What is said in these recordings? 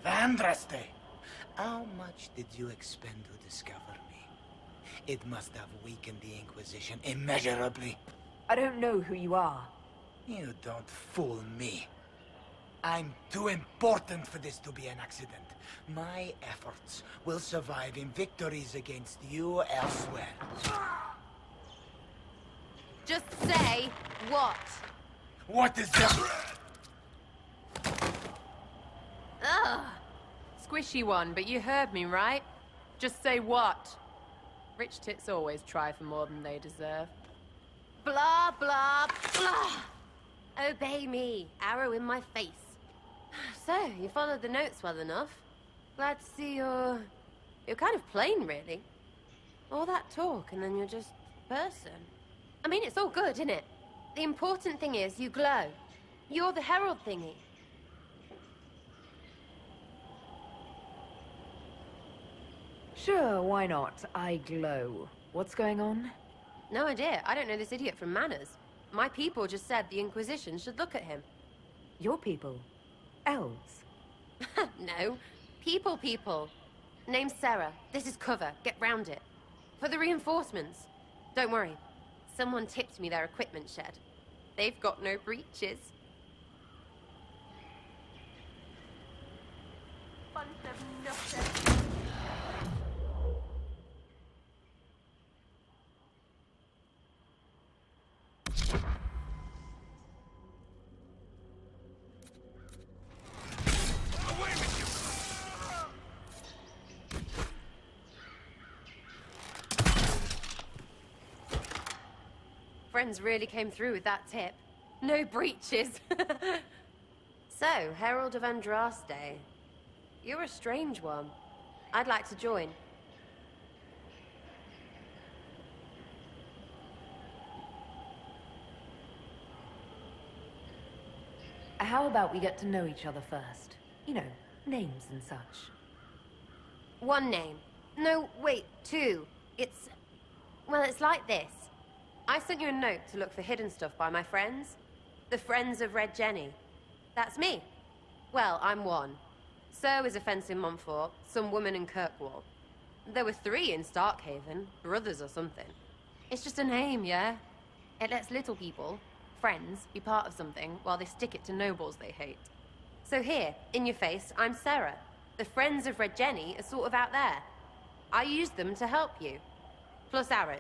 Vandraste! How much did you expend to discover me? It must have weakened the Inquisition immeasurably. I don't know who you are. You don't fool me. I'm too important for this to be an accident. My efforts will survive in victories against you elsewhere. Just say what? What is that? Ugh. Squishy one, but you heard me, right? Just say what? Rich tits always try for more than they deserve. Blah, blah, blah. Obey me. Arrow in my face. So, you followed the notes well enough. Glad to see you're kind of plain, really. All that talk, and then you're just person. I mean, it's all good, isn't it? The important thing is you glow. You're the herald thingy. Sure, why not? I glow. What's going on? No idea. I don't know this idiot from Manners. My people just said the Inquisition should look at him. Your people? Elves? No. People. Name's Sera. This is cover. Get round it. For the reinforcements. Don't worry. Someone tipped me their equipment shed. They've got no breaches. Bunch of nothing. Friends really came through with that tip. No breaches. So, Herald of Andraste. You're a strange one. I'd like to join. How about we get to know each other first? You know, names and such. One name. No, wait, two. Well, it's like this. I sent you a note to look for hidden stuff by my friends. The Friends of Red Jenny. That's me. Well, I'm one. So is a fence in Montfort, some woman in Kirkwall. There were 3 in Starkhaven, brothers or something. It's just a name, yeah? It lets little people, friends, be part of something while they stick it to nobles they hate. So here, in your face, I'm Sera. The Friends of Red Jenny are sort of out there. I used them to help you. Plus arrows.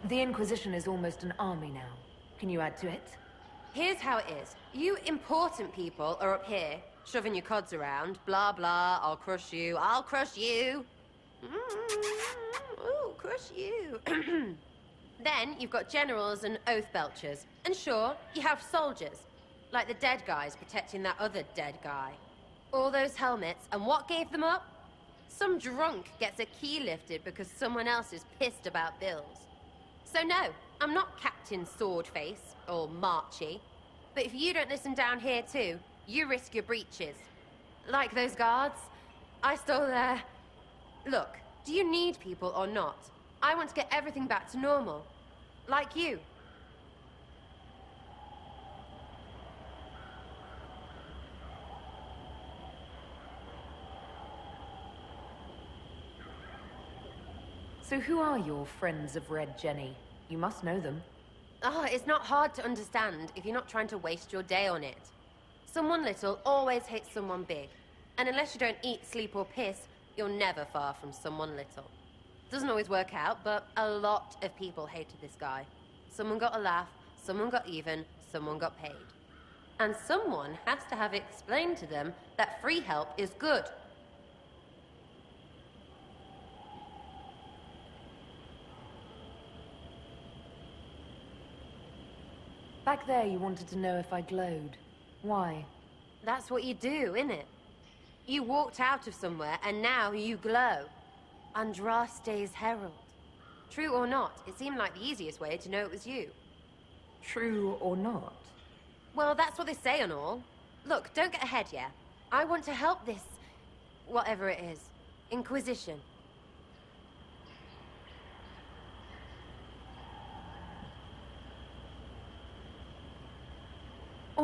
The Inquisition is almost an army now. Can you add to it? Here's how it is. You important people are up here, shoving your cods around. Blah, blah, I'll crush you, I'll crush you. Ooh, crush you. Then you've got generals and oath belchers. And sure, you have soldiers. Like the dead guys protecting that other dead guy. All those helmets, and what gave them up? Some drunk gets a key lifted because someone else is pissed about bills. So no, I'm not Captain Swordface, or Marchy. But if you don't listen down here too, you risk your breeches. Like those guards, I stole their... Look, do you need people or not? I want to get everything back to normal. Like you. So who are your Friends of Red Jenny? You must know them. It's not hard to understand if you're not trying to waste your day on it. Someone little always hates someone big. And unless you don't eat, sleep, or piss, you're never far from someone little. Doesn't always work out, but a lot of people hated this guy. Someone got a laugh, someone got even, someone got paid. And someone has to have explained to them that free help is good. Back there you wanted to know if I glowed. Why? That's what you do, innit? You walked out of somewhere, and now you glow. Andraste's herald. True or not, it seemed like the easiest way to know it was you. True or not? Well, that's what they say and all. Look, don't get ahead, yeah? I want to help this... whatever it is. Inquisition.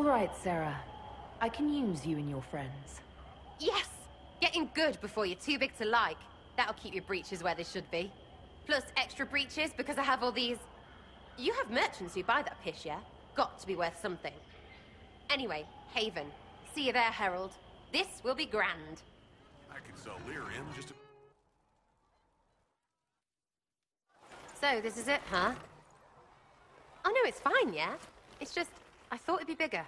All right, Sera. I can use you and your friends. Yes! Getting good before you're too big to like. That'll keep your breeches where they should be. Plus extra breeches because I have all these... You have merchants who buy that piss, yeah? Got to be worth something. Anyway, Haven. See you there, Herald. This will be grand. I could sell lyrium just to... So, this is it, huh? Oh no, it's fine, yeah? It's just, I thought it'd be bigger.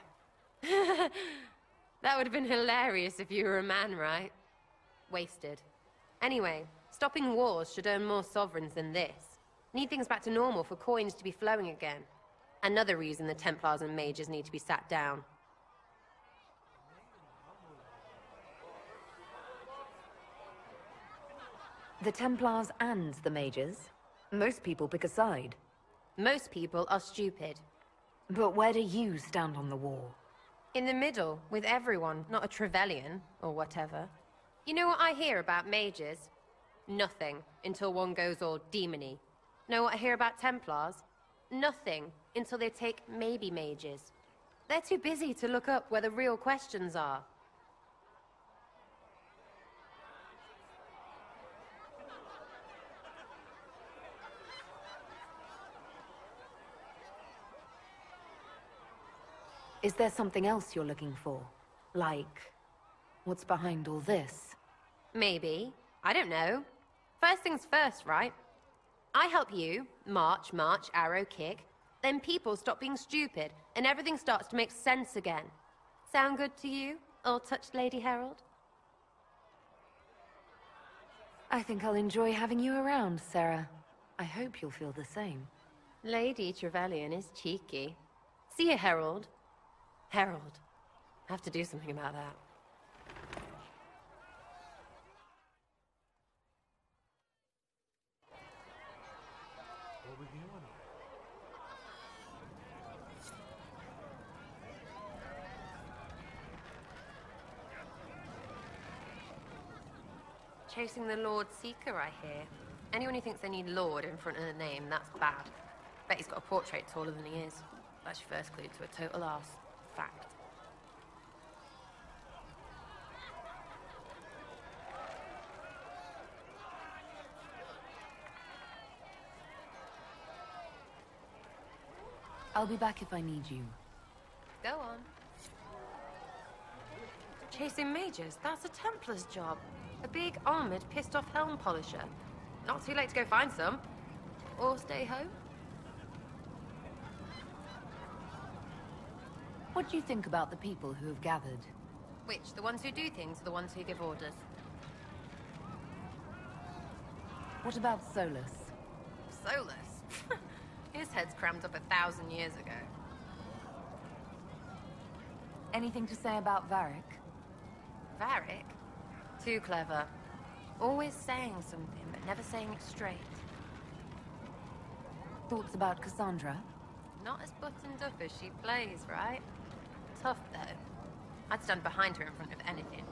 That would have been hilarious if you were a man, right? Wasted. Anyway, stopping wars should earn more sovereigns than this. Need things back to normal for coins to be flowing again. Another reason the Templars and mages need to be sat down. The Templars and the mages? Most people pick a side. Most people are stupid. But where do you stand on the war? In the middle, with everyone, not a Trevelyan, or whatever. You know what I hear about mages? Nothing, until one goes all demony. Know what I hear about Templars? Nothing, until they take maybe mages. They're too busy to look up where the real questions are. Is there something else you're looking for? Like, what's behind all this? Maybe. I don't know. First things first, right? I help you, march, arrow, kick. Then people stop being stupid, and everything starts to make sense again. Sound good to you, all-touched Lady Herald? I think I'll enjoy having you around, Sera. I hope you'll feel the same. Lady Trevelyan is cheeky. See you, Herald. Herald. I have to do something about that. Chasing the Lord Seeker, I hear. Anyone who thinks they need Lord in front of the name, that's bad. Bet he's got a portrait taller than he is. That's your first clue to a total arse. Fact. I'll be back if I need you. Go on. Chasing mages, that's a Templar's job. A big, armored, pissed-off helm polisher. Not too late to go find some. Or stay home. What do you think about the people who have gathered? Which? The ones who do things or the ones who give orders? What about Solus? Solus? His head's crammed up 1,000 years ago. Anything to say about Varric? Varric? Too clever. Always saying something, but never saying it straight. Thoughts about Cassandra? Not as buttoned up as she plays, right? Tough, though. I'd stand behind her in front of anything.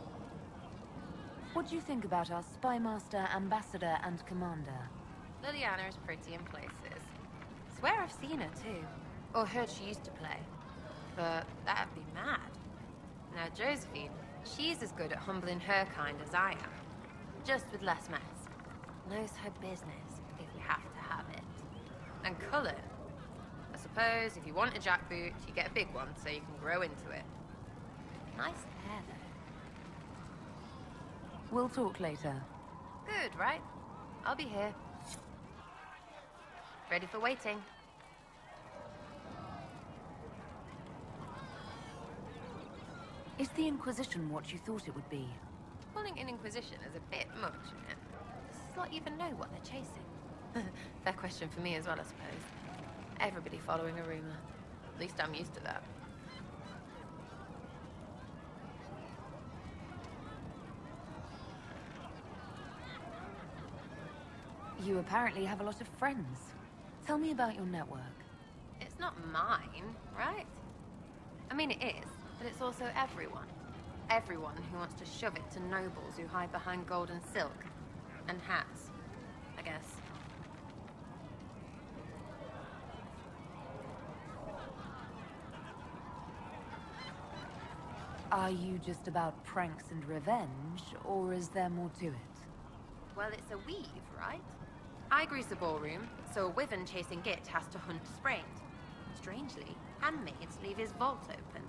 What do you think about our Spymaster, Ambassador, and Commander? Liliana is pretty in places. Swear I've seen her, too. Or heard she used to play. But that'd be mad. Now, Josephine, she's as good at humbling her kind as I am. Just with less mess. Knows her business, if we have to have it. And Cullen. I suppose if you want a jackboot, you get a big one so you can grow into it. Nice hair, though. We'll talk later. Good, right? I'll be here. Ready for waiting. Is the Inquisition what you thought it would be? Calling an Inquisition is a bit much, isn't it? Does Slot even know what they're chasing? Fair question for me as well, I suppose. Everybody following a rumor. At least I'm used to that. You apparently have a lot of friends. Tell me about your network. It's not mine, right? I mean, it is, but it's also everyone. Everyone who wants to shove it to nobles who hide behind gold and silk. And hats, I guess. Are you just about pranks and revenge, or is there more to it? Well, it's a weave, right? I grease a ballroom, so a wyvern chasing Git has to hunt sprained. Strangely, handmaids leave his vault open.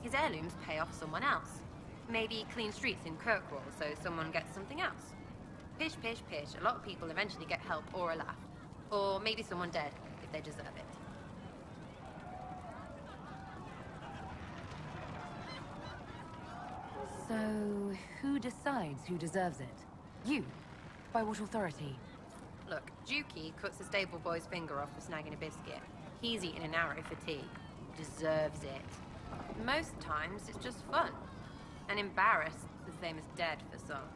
His heirlooms pay off someone else. Maybe clean streets in Kirkwall so someone gets something else. Pish, pish, pish, a lot of people eventually get help or a laugh. Or maybe someone dead, if they deserve it. So, who decides who deserves it? You? By what authority? Look, Dukey cuts a stable boy's finger off for snagging a biscuit. He's eating an arrow for tea. Deserves it. Most times, it's just fun. And embarrassed, the same as dead for some.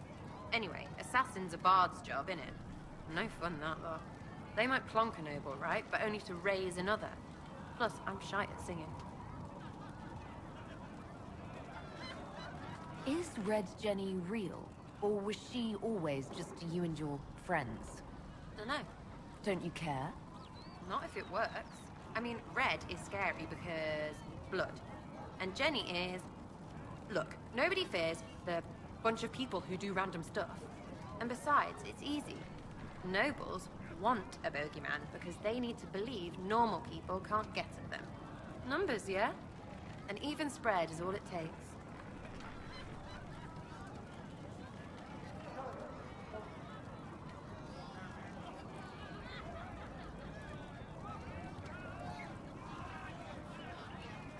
Anyway, assassin's a bard's job, innit? No fun, that lot. They might plonk a noble, right? But only to raise another. Plus, I'm shite at singing. Is Red Jenny real? Or was she always just you and your friends? Dunno. Don't you care? Not if it works. I mean, Red is scary because... blood. And Jenny is... Look, nobody fears the bunch of people who do random stuff. And besides, it's easy. Nobles want a bogeyman because they need to believe normal people can't get at them. Numbers, yeah? An even spread is all it takes.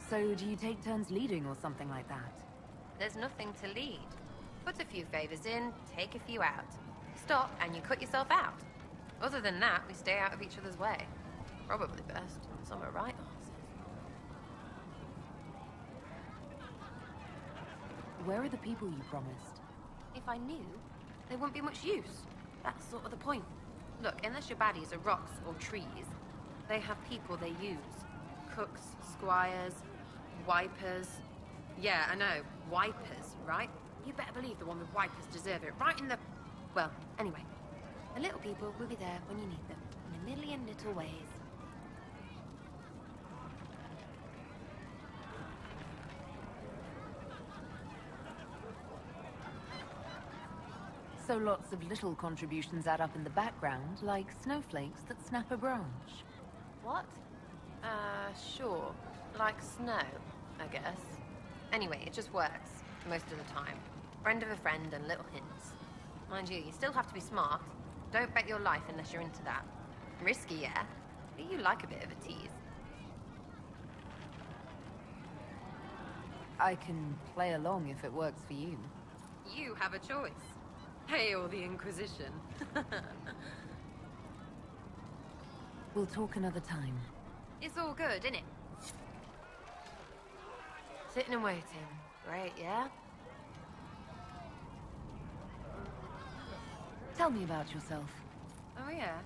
So, do you take turns leading or something like that? There's nothing to lead. Put a few favors in, take a few out. Stop and you cut yourself out. Other than that, we stay out of each other's way. Probably best. Some are right arses. Where are the people you promised? If I knew, they wouldn't be much use. That's sort of the point. Look, unless your baddies are rocks or trees, they have people they use. Cooks, squires, wipers. Yeah, I know. Wipers, right? You better believe the one with wipers deserve it. Right in the... Well, anyway. The little people will be there when you need them. In a million little ways. So lots of little contributions add up in the background, like snowflakes that snap a branch. What? Sure. Like snow, I guess. Anyway, it just works. Most of the time. Friend of a friend and little hints. Mind you, you still have to be smart. Don't bet your life unless you're into that. Risky, yeah? But you like a bit of a tease. I can play along if it works for you. You have a choice. Hail the Inquisition. We'll talk another time. It's all good, innit? Sitting and waiting. Great, yeah? Tell me about yourself. Oh yeah?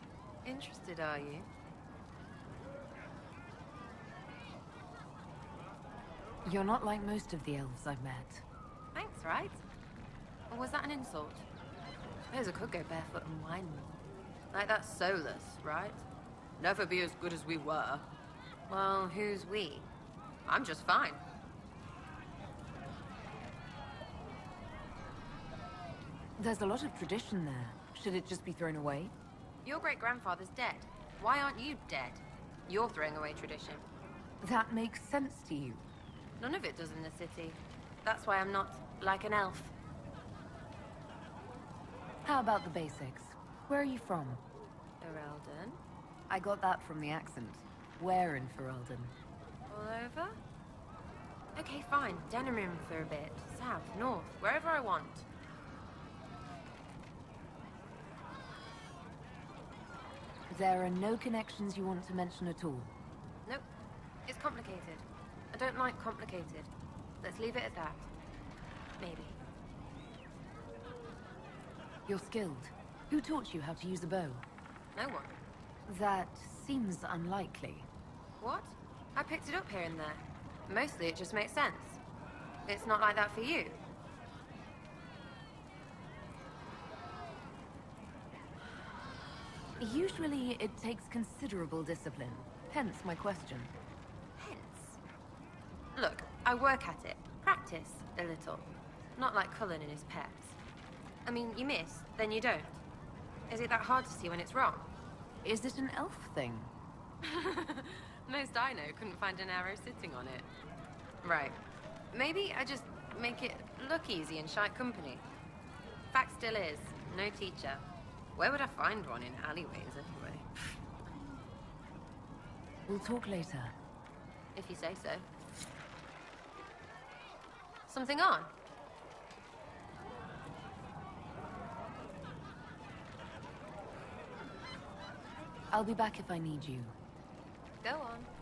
Interested, are you? You're not like most of the elves I've met. Thanks, right? Or was that an insult? Suppose I could go barefoot and whine more. Like that's soulless, right? Never be as good as we were. Well, who's we? I'm just fine. There's a lot of tradition there. Should it just be thrown away? Your great-grandfather's dead. Why aren't you dead? You're throwing away tradition. That makes sense to you. None of it does in the city. That's why I'm not like an elf. How about the basics? Where are you from? Ferelden? I got that from the accent. Where in Ferelden? All over? Okay, fine. Denerim for a bit. South, north, wherever I want. There are no connections you want to mention at all. Nope. It's complicated. I don't like complicated. Let's leave it at that. Maybe. You're skilled. Who taught you how to use a bow? No one. That seems unlikely. What? I picked it up here and there. Mostly it just makes sense. It's not like that for you. Usually it takes considerable discipline. Hence my question. Hence. Look, I work at it. practice a little. Not like Cullen and his pets. I mean, you miss, then you don't. Is it that hard to see when it's wrong? Is it an elf thing? Most I know couldn't find an arrow sitting on it. Right. Maybe I just make it look easy in shite company. Fact still is, no teacher. Where would I find one in alleyways anyway? We'll talk later. If you say so. Something on? I'll be back if I need you. Go on.